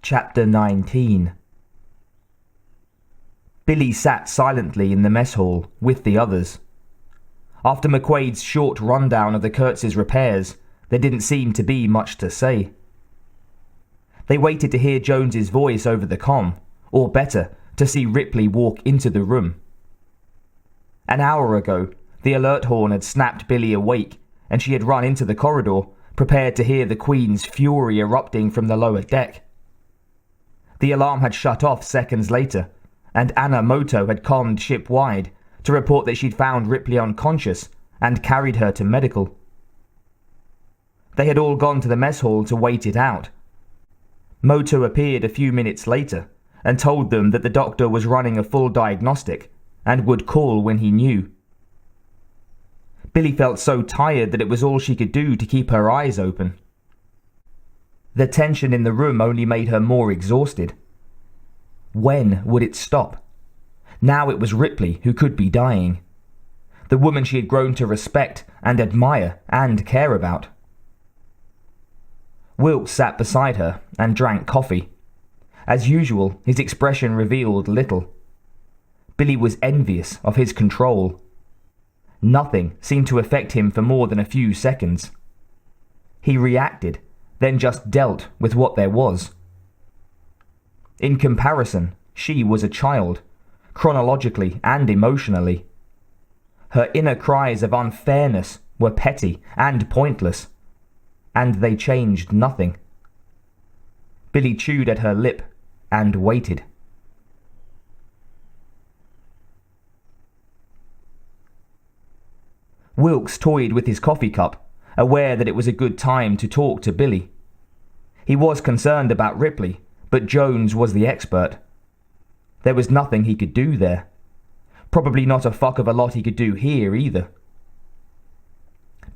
Chapter 19. Billie sat silently in the mess hall with the others. After McQuaid's short rundown of the Kurtz's repairs, there didn't seem to be much to say. They waited to hear Jones's voice over the comm, or better, to see Ripley walk into the room. An hour ago, the alert horn had snapped Billie awake, and she had run into the corridor, prepared to hear the Queen's fury erupting from the lower deck. The alarm had shut off seconds later, and Anna Moto had conned ship-wide to report that she'd found Ripley unconscious and carried her to medical. They had all gone to the mess hall to wait it out. Moto appeared a few minutes later and told them that the doctor was running a full diagnostic and would call when he knew. Billie felt so tired that it was all she could do to keep her eyes open. The tension in the room only made her more exhausted. When would it stop? Now it was Ripley who could be dying. The woman she had grown to respect and admire and care about. Wilks sat beside her and drank coffee. As usual, his expression revealed little. Billie was envious of his control. Nothing seemed to affect him for more than a few seconds. He reacted, then just dealt with what there was. In comparison, she was a child, chronologically and emotionally. Her inner cries of unfairness were petty and pointless, and they changed nothing. Billie chewed at her lip and waited. Wilks toyed with his coffee cup, aware that it was a good time to talk to Billie. He was concerned about Ripley, but Jones was the expert. There was nothing he could do there. Probably not a fuck of a lot he could do here either.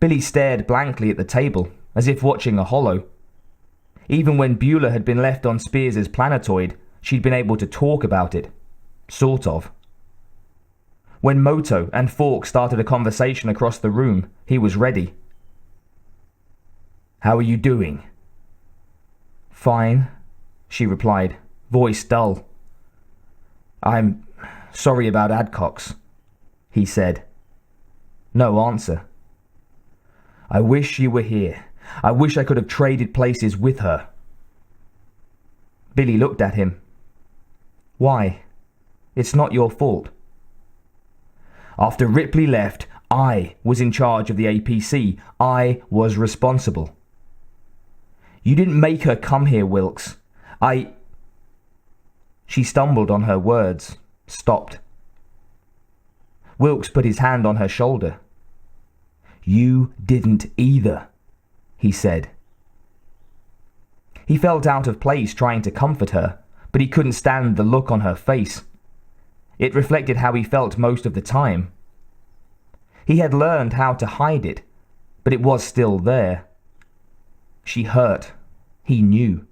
Billie stared blankly at the table, as if watching a hollow. Even when Beulah had been left on Spears's planetoid, she'd been able to talk about it. Sort of. When Moto and Falk started a conversation across the room, he was ready. "How are you doing?" "Fine," she replied, voice dull. "I'm sorry about Adcox," he said. No answer. "I wish you were here. I wish I could have traded places with her." Billie looked at him. "Why? It's not your fault." "After Ripley left, I was in charge of the APC. I was responsible." "You didn't make her come here, Wilks. She stumbled on her words, stopped. Wilks put his hand on her shoulder. "You didn't either," he said. He felt out of place trying to comfort her, but he couldn't stand the look on her face. It reflected how he felt most of the time. He had learned how to hide it, but it was still there. She hurt. He knew.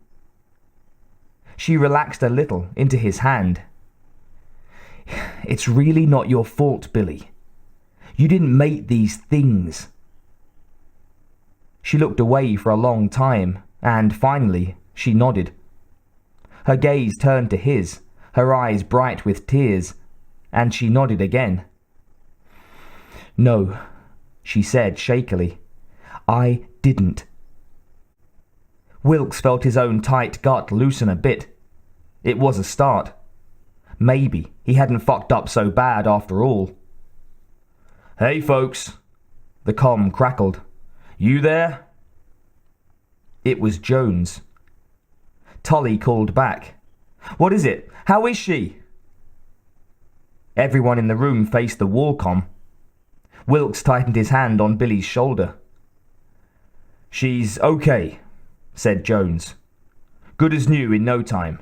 She relaxed a little into his hand. "It's really not your fault, Billie. You didn't make these things." She looked away for a long time, and finally she nodded. Her gaze turned to his, her eyes bright with tears, and she nodded again. "No," she said shakily. "I didn't." Wilks felt his own tight gut loosen a bit. It was a start. Maybe he hadn't fucked up so bad after all. "Hey folks," the comm crackled. "You there?" It was Jones. Tully called back. "What is it? How is she?" Everyone in the room faced the wall comm. Wilks tightened his hand on Billie's shoulder. "She's okay," said Jones. "Good as new in no time."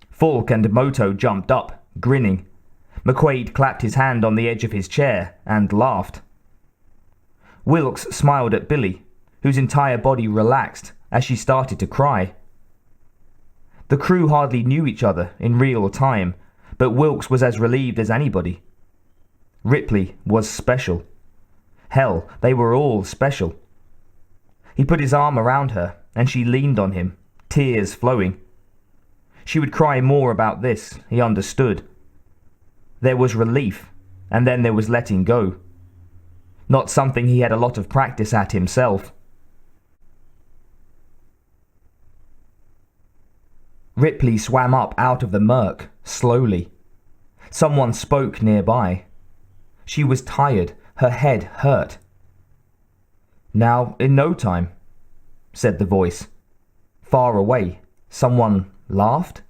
Falk and Moto jumped up, grinning. McQuaid clapped his hand on the edge of his chair and laughed. Wilks smiled at Billie, whose entire body relaxed as she started to cry. The crew hardly knew each other in real time, but Wilks was as relieved as anybody. Ripley was special. Hell, they were all special. He put his arm around her, and she leaned on him, tears flowing. She would cry more about this, he understood. There was relief, and then there was letting go. Not something he had a lot of practice at himself. Ripley swam up out of the murk, slowly. Someone spoke nearby. She was tired, her head hurt. "Now, in no time," said the voice. Far away, someone laughed.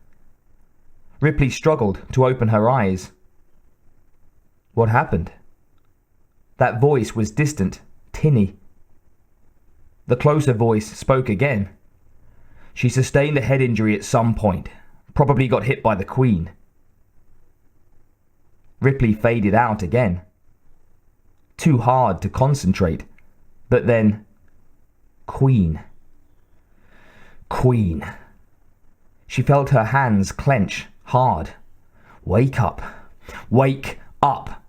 Ripley struggled to open her eyes. What happened? That voice was distant, tinny. The closer voice spoke again. She sustained a head injury at some point. Probably got hit by the Queen. Ripley faded out again. Too hard to concentrate. But then, Queen. Queen. She felt her hands clench hard. Wake up. Wake up.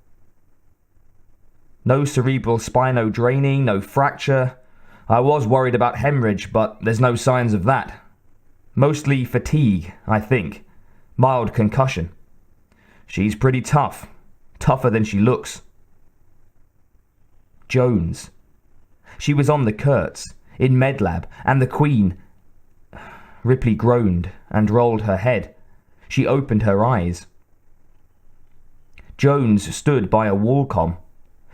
No cerebral spino draining, no fracture. I was worried about hemorrhage, but there's no signs of that. Mostly fatigue, I think. Mild concussion. She's pretty tough. Tougher than she looks. Jones. She was on the Kurtz, in Medlab, and the Queen. Ripley groaned and rolled her head. She opened her eyes. Jones stood by a wall-comm.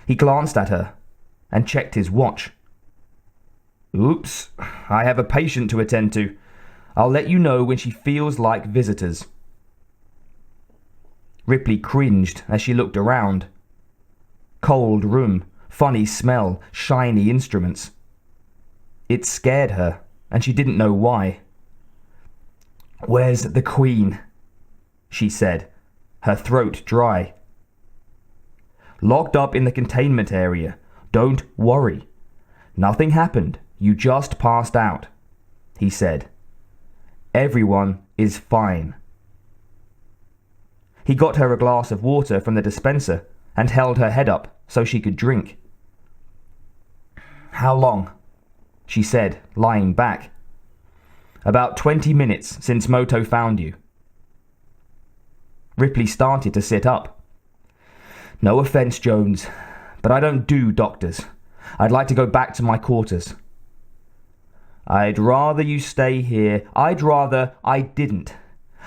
He glanced at her and checked his watch. "Oops, I have a patient to attend to. I'll let you know when she feels like visitors." Ripley cringed as she looked around. Cold room, funny smell, shiny instruments. It scared her, and she didn't know why. "Where's the Queen?" she said, her throat dry. "Locked up in the containment area. Don't worry. Nothing happened. You just passed out," he said. "Everyone is fine." He got her a glass of water from the dispenser and held her head up so she could drink. "How long?" she said, lying back. "About 20 minutes since Moto found you." Ripley started to sit up. "No offense, Jones, but I don't do doctors. I'd like to go back to my quarters." "I'd rather you stay here. I'd rather I didn't.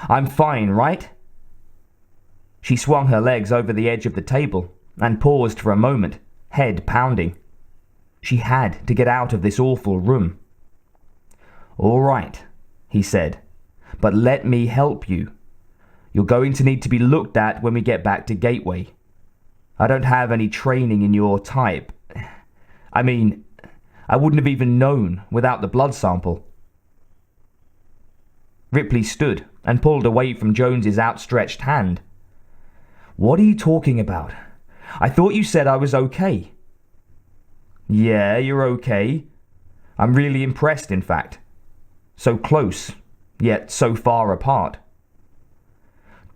I'm fine, right?" She swung her legs over the edge of the table and paused for a moment, head pounding. She had to get out of this awful room. "All right," he said, "but let me help you. You're going to need to be looked at when we get back to Gateway. I don't have any training in your type. I mean, I wouldn't have even known without the blood sample." Ripley stood and pulled away from Jones's outstretched hand. "What are you talking about? I thought you said I was okay." "Yeah, you're okay. I'm really impressed, in fact. So close, yet so far apart."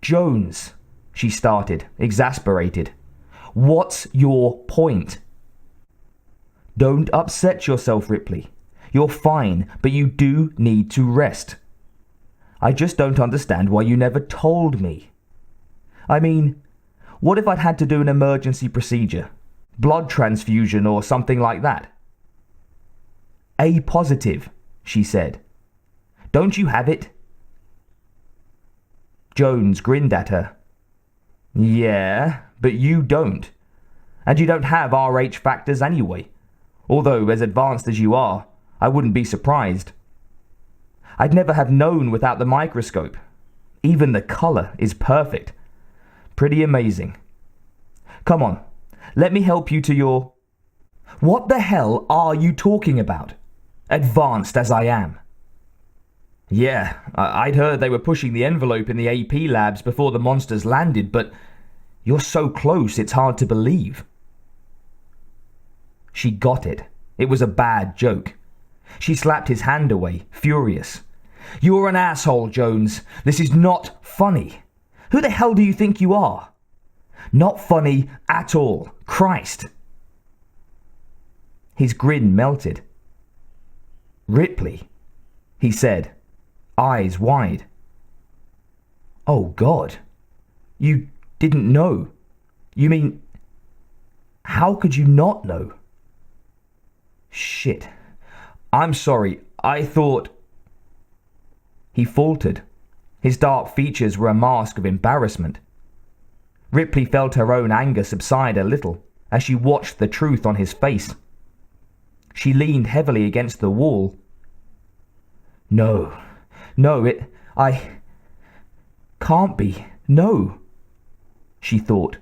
"Jones," she started, exasperated. "What's your point?" "Don't upset yourself, Ripley. You're fine, but you do need to rest. I just don't understand why you never told me. I mean, what if I'd had to do an emergency procedure? Blood transfusion or something like that?" "A positive," she said. "Don't you have it?" Jones grinned at her. "Yeah, but you don't. And you don't have RH factors anyway. Although, as advanced as you are, I wouldn't be surprised. I'd never have known without the microscope. Even the color is perfect. Pretty amazing. Come on, let me help you to your..." "What the hell are you talking about? Advanced as I am." "Yeah, I'd heard they were pushing the envelope in the AP labs before the monsters landed, but you're so close it's hard to believe." She got it. It was a bad joke. She slapped his hand away, furious. "You're an asshole, Jones. This is not funny. Who the hell do you think you are? Not funny at all. Christ." His grin melted. "Ripley," he said, eyes wide. "Oh God, you didn't know? You mean, how could you not know?" "Shit. I'm sorry. I thought—" He faltered. His dark features were a mask of embarrassment. Ripley felt her own anger subside a little as she watched the truth on his face. She leaned heavily against the wall. No, I can't be, no," she thought.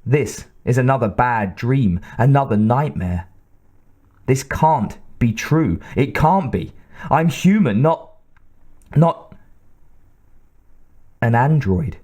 "This is another bad dream, another nightmare. This can't be true. It can't be. I'm human, not an android."